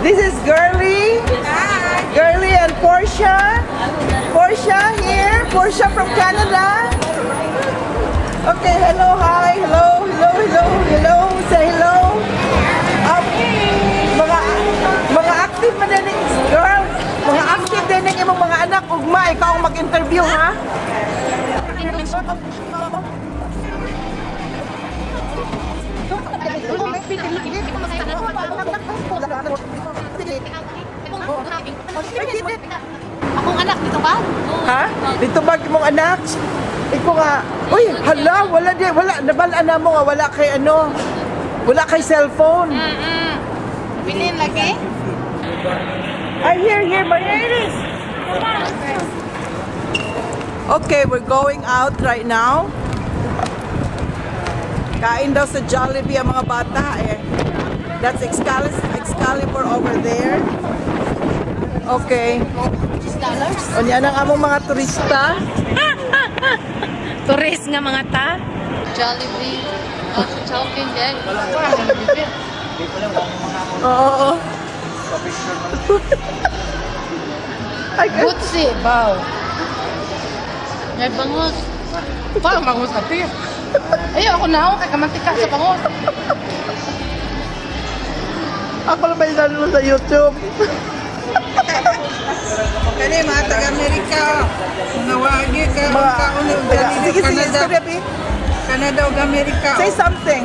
This is Girlie. Hi. Girlie and Portia. Portia here. Portia from Canada. Okay, hello, hi, hello, hello, hello, hello. Say hello. Mga active man din girl. Mga active din ng imong mga anak. Ugma, ikaw ang mag-interview, ha? Akong anak dito ba? Ha? Dito ba mong anak? Ikaw nga, uy, hala, wala, nabala na mo nga, wala kay ano, wala kay cellphone. Bilhin lagi? Ay, here, my ears. Okay, we're going out right now. Kain daw sa Jollibee ang mga bata eh. That's Excalibur over there. Okay. $6. O yan ang among mga turista. Turis nga mga ta. Jollibee. Shopping din. Oo. Ay, Butsi. Wow. May bangus. Parang bangus na piyo. Ayaw ako na ako kay kamantika sa bangus. ako lang may nanonood sa YouTube. Kani mga taga-Amerika, mga wagi ka, Sige, Gabi. Canada o Amerika. Say something.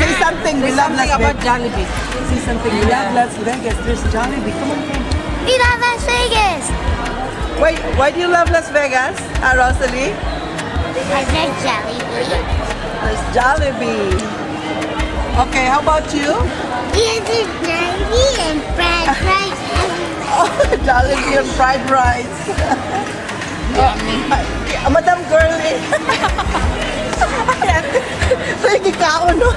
Say something. We love Las about Vegas. Jollibee. Say something. We love Las Vegas. There's Jollibee. Come on. We love Las Vegas. Wait, why do you love Las Vegas, Rosalie? I like Jollibee. There's Jollibee. Okay, how about you? Yes, it's Jollibee and fried rice. Oh, Jollibee and fried rice. Madam Girlie. Sige ka nun.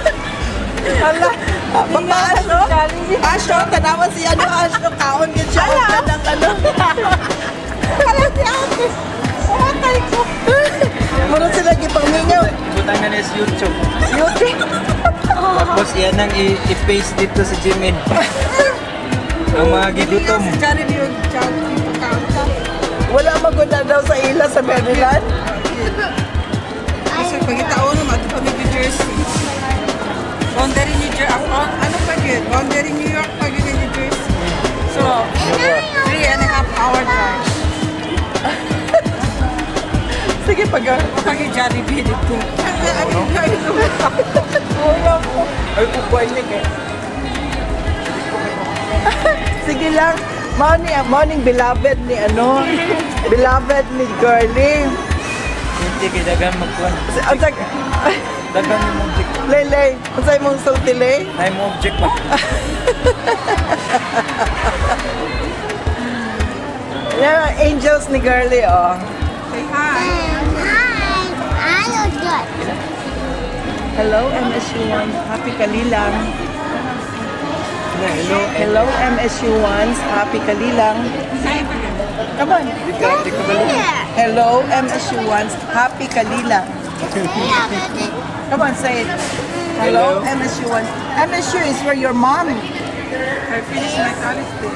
Hala, baka Asyo? Asyo, tanawa si ano, Asyo, kaon yun siya. Hala ng ano. Hala si Ate. Atay ko. Muro sila gipamingaw. Butangan is YouTube. YouTube. Tapos yan ang i-paste dito sa Gmail. Ang mga gigutom. Si Jollibee o Jollibee pagkaunta. Wala maguna daw sa ila sa Maryland. Kasi pagkitaon naman, ito pa may New Jersey. Boundary New Jersey. Ano pa yun? Boundary New York pa yun in New Jersey. So, 3.5 hour drive. Sige, pag... Pagi Jollibee dito. Ay, kukuha niya eh. Sige lang. Morning beloved ni ano, beloved ni Girlie. Hindi kayo dagan magkuhan. Ang sag... Dagan yung object. Lele, ang sa'yo mong sultile? Ay mo object pa. Yan ang angels ni Girlie, oh. Say hi. I look good. Hello, MSU1. Happy Kalilang. Hello. Hello, MSU1s. Happy Kalilang. Come on. Di ko balo. Hello, MSU1s. Happy Kalilang. Come on, say it. Hello, Hello. MSU1. MSU is where your mom. I finished my college there.